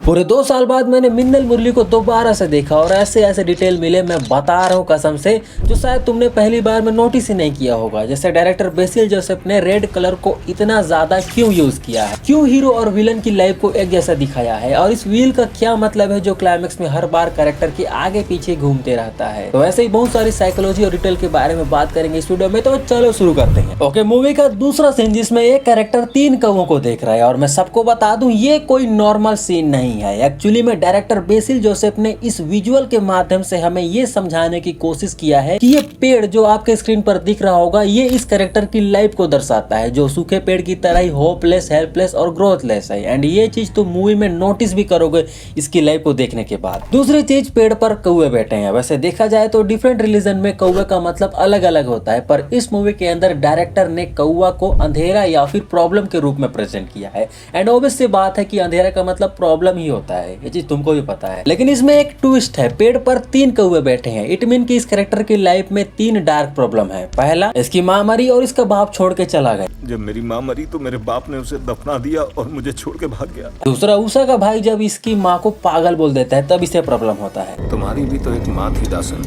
पूरे 2 साल बाद मैंने मिन्नल मुरली को दोबारा से देखा और ऐसे ऐसे डिटेल मिले, मैं बता रहा हूँ कसम से, जो शायद तुमने पहली बार में नोटिस ही नहीं किया होगा। जैसे डायरेक्टर बेसिल जोसेफ ने रेड कलर को इतना ज्यादा क्यों यूज किया है, क्यों हीरो और विलन की लाइफ को एक जैसा दिखाया है, और इस व्हील का क्या मतलब है जो क्लाइमेक्स में हर बार कैरेक्टर के आगे पीछे घूमते रहता है। तो ऐसे ही बहुत सारी साइकोलॉजी और डिटेल के बारे में बात करेंगे इस वीडियो में, तो चलो शुरू करते हैं। ओके, मूवी का दूसरा सीन जिसमें एक कैरेक्टर 3 कौवों को देख रहा है, और मैं सबको बता दूं ये कोई नॉर्मल सीन नहीं है। एक्चुअली में डायरेक्टर बेसिल जोसेफ ने इस विजुअल के माध्यम से हमें ये समझाने की कोशिश किया है कि ये पेड़ जो आपके स्क्रीन पर दिख रहा होगा, ये इस कैरेक्टर की लाइफ को दर्शाता है, जो सूखे पेड़ की तरह ही होपलेस, हेल्पलेस और ग्रोथलेस है। एंड ये चीज तुम मूवी में नोटिस भी करोगे इसकी लाइफ को देखने के बाद। दूसरी चीज, पेड़ पर कौवे बैठे हैं। वैसे देखा जाए तो डिफरेंट रिलीजन में कौवे का मतलब अलग अलग होता है, पर इस मूवी के अंदर डायरेक्टर ने कौवा को अंधेरा या फिर प्रॉब्लम के रूप में प्रेजेंट किया है। एंड ऑब्वियस सी बात है कि अंधेरा का मतलब प्रॉब्लम ही होता है, ये चीज तुमको भी पता है। लेकिन इसमें एक ट्विस्ट है, पेड़ पर 3 कौवे बैठे हैं। इट मीन कि इस कैरेक्टर की लाइफ में 3 डार्क प्रॉब्लम है। पहला, इसकी माँ मरी और इसका बाप छोड़ के चला गया। जब मेरी माँ मरी तो मेरे बाप ने उसे दफना दिया और मुझे छोड़ के भाग गया। दूसरा, उषा का भाई जब इसकी माँ को पागल बोल देता है तब इसे प्रॉब्लम होता है। तुम्हारी भी तो एक माँ थी दासन,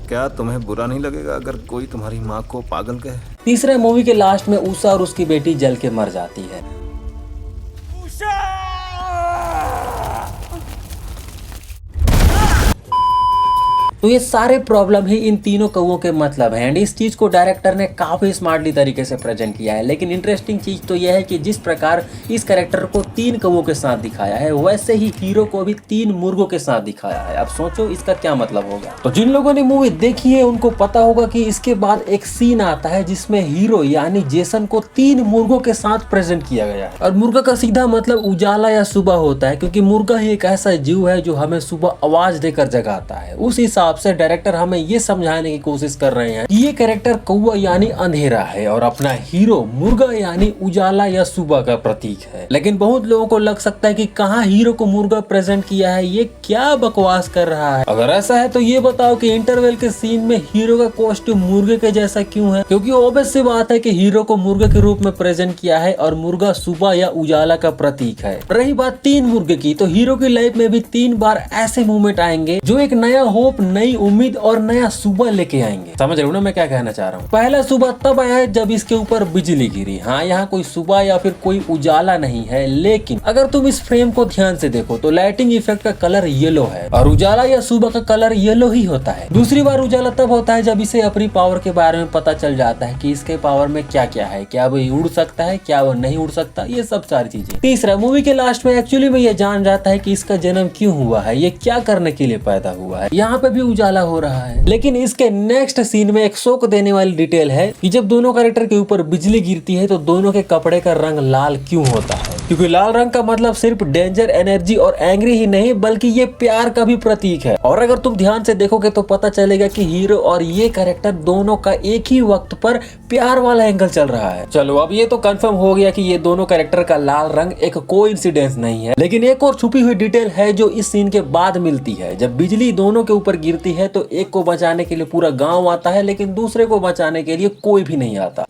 क्या तुम्हें बुरा नहीं लगेगा अगर कोई तुम्हारी माँ को पागल कहे? तीसरे, मूवी के लास्ट में उषा और उसकी बेटी जल के मर जाती है। तो ये सारे प्रॉब्लम ही इन तीनों कौवों के मतलब है। एंड इस चीज को डायरेक्टर ने काफी स्मार्टली तरीके से प्रेजेंट किया है। लेकिन इंटरेस्टिंग चीज तो यह है कि जिस प्रकार इस कैरेक्टर को 3 कौवों के साथ दिखाया है, वैसे ही हीरो को भी 3 मुर्गों के साथ दिखाया है। अब सोचो इसका क्या मतलब होगा। तो जिन लोगों ने मूवी देखी है उनको पता होगा कि इसके बाद एक सीन आता है जिसमें हीरो यानी जेसन को 3 मुर्गों के साथ प्रेजेंट किया गया है। और मुर्गा का सीधा मतलब उजाला या सुबह होता है, क्योंकि मुर्गा ही एक ऐसा जीव है जो हमें सुबह आवाज देकर जगाता है। उस हिसाब से डायरेक्टर हमें ये समझाने की कोशिश कर रहे हैं कि ये कैरेक्टर कौवा यानी अंधेरा है और अपना हीरो मुर्गा यानी उजाला या सुबह का प्रतीक है। लेकिन बहुत लोगों को लग सकता है कि कहाँ हीरो को मुर्गा प्रेजेंट किया है, ये क्या बकवास कर रहा है। अगर ऐसा है तो ये बताओ कि इंटरवल के सीन में हीरो का कॉस्ट्यूम मुर्गे के जैसा क्यों है? क्योंकि ऑब्वियस सी बात है कि हीरो को मुर्गे के रूप में प्रेजेंट किया है और मुर्गा सुबह या उजाला का प्रतीक है। रही बात 3 मुर्गे की, तो हीरो की लाइफ में भी 3 बार ऐसे मूवमेंट आएंगे जो एक नया होप, नई उम्मीद और नया सुबह लेके आएंगे। समझ रहे हो ना मैं क्या कहना चाह रहा हूँ? पहला सुबह तब आया जब इसके ऊपर बिजली गिरी। हाँ, यहाँ कोई सुबह या फिर कोई उजाला नहीं है, लेकिन अगर तुम इस फ्रेम को ध्यान से देखो तो लाइटिंग इफेक्ट का कलर येलो है और उजाला या सुबह का कलर येलो ही होता है। दूसरी बार उजाला तब होता है जब इसे अपनी पावर के बारे में पता चल जाता है कि इसके पावर में क्या क्या है, क्या वो उड़ सकता है, क्या वो नहीं उड़ सकता, ये सब सारी चीजें। तीसरा, मूवी के लास्ट में एक्चुअली में ये जान जाता है कि इसका जन्म क्यों हुआ है, ये क्या करने के लिए पैदा हुआ है। यहाँ पे भी उजाला हो रहा है। लेकिन इसके नेक्स्ट सीन में एक शौक देने वाली डिटेल है कि जब दोनों कैरेक्टर के ऊपर बिजली गिरती है तो दोनों के कपड़े का रंग लाल क्यों होता है? क्योंकि लाल रंग का मतलब सिर्फ डेंजर, एनर्जी और एंग्री ही नहीं, बल्कि ये प्यार का भी प्रतीक है। और अगर तुम ध्यान से देखोगे तो पता चलेगा कि हीरो और ये कैरेक्टर दोनों का एक ही वक्त पर प्यार वाला एंगल चल रहा है। चलो, अब ये तो कंफर्म हो गया कि ये दोनों कैरेक्टर का लाल रंग एक कोइंसिडेंस नहीं है। लेकिन एक और छुपी हुई डिटेल है जो इस सीन के बाद मिलती है। जब बिजली दोनों के ऊपर गिरती है तो एक को बचाने के लिए पूरा गांव आता है, लेकिन दूसरे को बचाने के लिए कोई भी नहीं आता।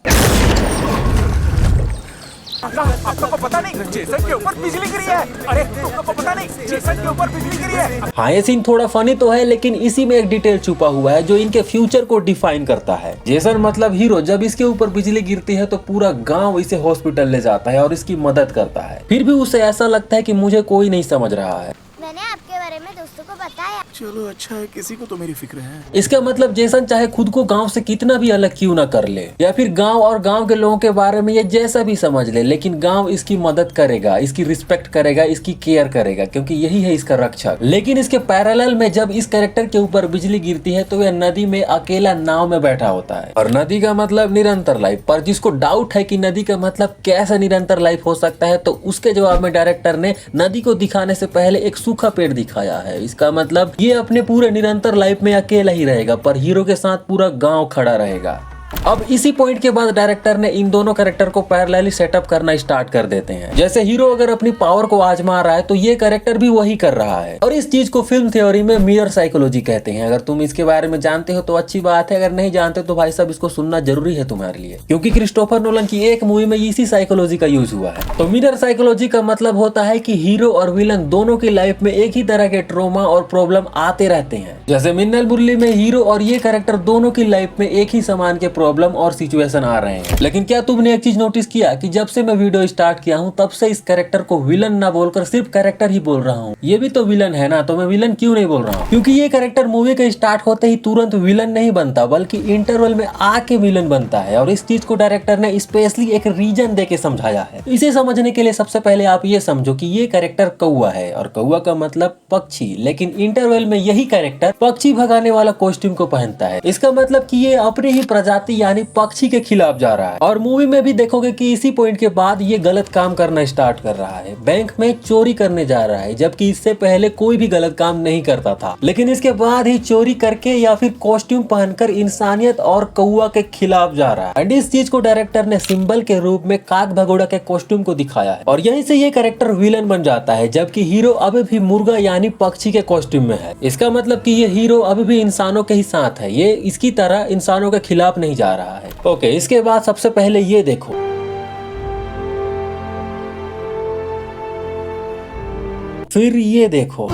आप लोगों को पता नहीं जेसन के ऊपर बिजली गिरी है? अरे तुम लोगों को पता नहीं जेसन के ऊपर बिजली गिरी है? हाँ, ये सीन थोड़ा फनी तो है, लेकिन इसी में एक डिटेल छुपा हुआ है जो इनके फ्यूचर को डिफाइन करता है। जेसन मतलब हीरो, जब इसके ऊपर बिजली गिरती है तो पूरा गांव इसे हॉस्पिटल ले जाता है और इसकी मदद करता है। फिर भी उसे ऐसा लगता है कि मुझे कोई नहीं समझ रहा है। मैंने आपके बारे में दोस्तों को बताया। चलो अच्छा है, किसी को तो मेरी फिक्र है। इसका मतलब जेसन चाहे खुद को गांव से कितना भी अलग क्यों ना कर ले, या फिर गांव और गांव के लोगों के बारे में ये जैसा भी समझ ले, लेकिन गांव इसकी मदद करेगा, इसकी रिस्पेक्ट करेगा, इसकी केयर करेगा, क्योंकि यही है इसका रक्षक। लेकिन इसके पैरेलल में जब इस कैरेक्टर के ऊपर बिजली गिरती है तो यह नदी में अकेला नाव में बैठा होता है। और नदी का मतलब निरंतर लाइफ। पर जिसको डाउट है कि नदी का मतलब कैसा निरंतर लाइफ हो सकता है, तो उसके जवाब में डायरेक्टर ने नदी को दिखाने से पहले एक सूखा पेड़ दिखाया है। इसका मतलब ये अपने पूरे निरंतर लाइफ में अकेला ही रहेगा, पर हीरो के साथ पूरा गांव खड़ा रहेगा। अब इसी पॉइंट के बाद डायरेक्टर ने इन दोनों कैरेक्टर को पैरेलली सेटअप करना स्टार्ट कर देते हैं। जैसे हीरो अगर अपनी पावर को आजमा रहा है तो ये कैरेक्टर भी वही कर रहा है, और इस चीज को फिल्म थ्योरी में मिरर साइकोलॉजी कहते हैं। अगर तुम इसके बारे में जानते हो तो अच्छी बात है, अगर नहीं जानते तो भाई साहब इसको सुनना जरूरी है तुम्हारे लिए, क्योंकि क्रिस्टोफर नोलन की एक मूवी में इसी साइकोलॉजी का यूज हुआ है। तो मिरर साइकोलॉजी का मतलब होता है कि हीरो और विलन दोनों की लाइफ में एक ही तरह के ट्रॉमा और प्रॉब्लम आते रहते हैं। जैसे मिन्नल मुरली में हीरो और ये कैरेक्टर दोनों की लाइफ में एक ही समान के प्रॉब्लम और सिचुएशन आ रहे हैं। लेकिन क्या तुमने एक चीज नोटिस किया कि जब से मैं वीडियो स्टार्ट किया हूँ तब से इस कैरेक्टर को विलन ना बोलकर सिर्फ कैरेक्टर ही बोल रहा हूँ। ये भी तो विलन है ना, तो मैं विलन क्यों नहीं बोल रहा हूँ? क्योंकि ये कैरेक्टर मूवी के स्टार्ट होते ही तुरंत विलन नहीं बनता, बल्कि इंटरवल में आके विलन बनता है। और इस चीज को डायरेक्टर ने स्पेशली एक रीजन देके समझाया है। इसे समझने के लिए सबसे पहले आप ये समझो कि ये कैरेक्टर कौवा है, और कौवा का मतलब पक्षी, लेकिन इंटरवल में यही कैरेक्टर पक्षी भगाने वाला कॉस्ट्यूम को पहनता है। इसका मतलब कि ये अपनी ही प्रजाति यानी पक्षी के खिलाफ जा रहा है। और मूवी में भी देखोगे कि इसी पॉइंट के बाद ये गलत काम करना स्टार्ट कर रहा है, बैंक में चोरी करने जा रहा है, जबकि इससे पहले कोई भी गलत काम नहीं करता था। लेकिन इसके बाद ही चोरी करके या फिर कॉस्ट्यूम पहनकर इंसानियत और कौवा के खिलाफ जा रहा है। एंड इस चीज को डायरेक्टर ने सिंबल के रूप में काक भगोड़ा के कॉस्ट्यूम को दिखाया है, और यहीं से ये कैरेक्टर विलन बन जाता है, जबकि हीरो अभी भी मुर्गा यानी पक्षी के कॉस्ट्यूम में है। इसका मतलब कि ये हीरो अभी भी इंसानों के ही साथ है, ये इसकी तरह इंसानों के खिलाफ नहीं जा रहा है। ओके, इसके बाद सबसे पहले ये देखो, फिर ये देखो,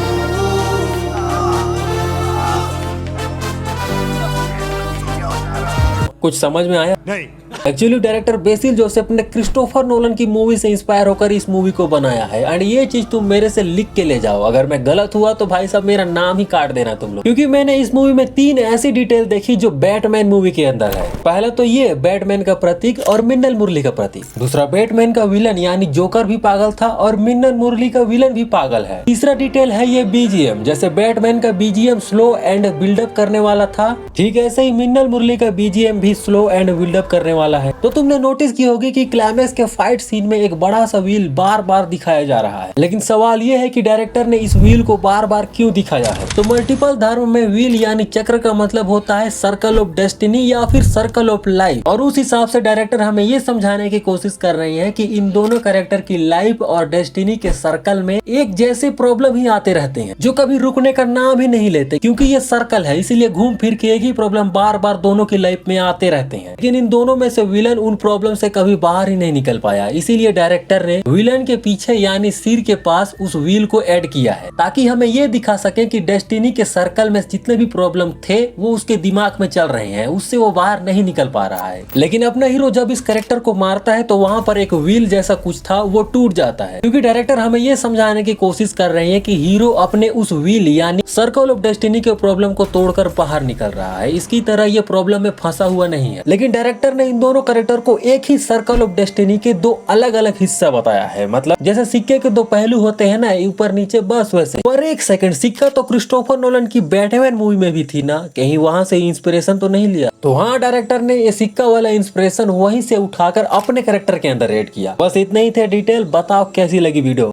कुछ समझ में आया? नहीं। एक्चुअली डायरेक्टर बेसिल जोसेफ ने क्रिस्टोफर नोलन की मूवी से इंस्पायर होकर इस मूवी को बनाया है। एंड ये चीज तुम मेरे से लिख के ले जाओ, अगर मैं गलत हुआ तो भाई साहब मेरा नाम ही काट देना तुम लोग, क्योंकि मैंने इस मूवी में 3 ऐसी डिटेल देखी जो बैटमैन मूवी के अंदर है। पहला तो ये बैटमैन का प्रतीक और मिन्नल मुरली का प्रतीक। दूसरा, बैटमैन का विलन यानी जोकर भी पागल था और मिन्नल मुरली का विलन भी पागल है। तीसरा डिटेल है ये बीजीएम, जैसे बैटमैन का बीजीएम स्लो एंड बिल्डअप करने वाला था, ठीक ऐसे ही मिन्नल मुरली का बीजीएम भी स्लो एंड बिल्डअप करने वाला है। तो तुमने नोटिस की होगी कि क्लाइमैक्स के फाइट सीन में एक बड़ा सा व्हील बार बार दिखाया जा रहा है। लेकिन सवाल ये है कि डायरेक्टर ने इस व्हील को बार बार क्यों दिखाया है? तो मल्टीपल धर्म में व्हील यानी चक्र का मतलब होता है सर्कल ऑफ डेस्टिनी या फिर सर्कल ऑफ लाइफ, और उस हिसाब से डायरेक्टर हमें ये समझाने की कोशिश कर रही है कि इन दोनों कैरेक्टर की लाइफ और डेस्टिनी के सर्कल में एक जैसे प्रॉब्लम ही आते रहते हैं, जो कभी रुकने का नाम ही नहीं लेते, क्योंकि ये सर्कल है, इसीलिए घूम फिर के एक ही प्रॉब्लम बार बार दोनों की लाइफ में आते रहते हैं। लेकिन इन दोनों में से विलन उन प्रॉब्लम से कभी बाहर ही नहीं निकल पाया, इसीलिए डायरेक्टर ने विलन के पीछे यानी सिर के पास उस व्हील को ऐड किया है, ताकि हमें ये दिखा सके कि डेस्टिनी के सर्कल में जितने भी प्रॉब्लम थे वो उसके दिमाग में चल रहे हैं, उससे वो बाहर नहीं निकल पा रहा है। लेकिन अपना हीरो जब इस कैरेक्टर को मारता है तो वहाँ पर एक व्हील जैसा कुछ था वो टूट जाता है, क्योंकि डायरेक्टर हमें ये समझाने की कोशिश कर रहे हैं कि हीरो अपने उस व्हील यानी सर्कल ऑफ डेस्टिनी के प्रॉब्लम को तोड़कर बाहर निकल रहा है, इसकी तरह ये प्रॉब्लम में फंसा हुआ नहीं है। लेकिन डायरेक्टर ने इन दोनों कैरेक्टर को एक ही सर्कल ऑफ डेस्टिनी के 2 अलग अलग हिस्सा बताया है। मतलब जैसे सिक्के के 2 पहलू होते हैं ना, ऊपर नीचे, बस वैसे। पर एक सेकंड, सिक्का तो क्रिस्टोफर नोलन की बैटमैन मूवी में भी थी ना, कहीं वहां से इंस्पिरेशन तो नहीं लिया? तो हाँ, डायरेक्टर ने ये सिक्का वाला इंस्पिरेशन वहीं से उठाकर अपने कैरेक्टर के अंदर ऐड किया। बस इतने ही थे डिटेल। बताओ कैसी लगी वीडियो।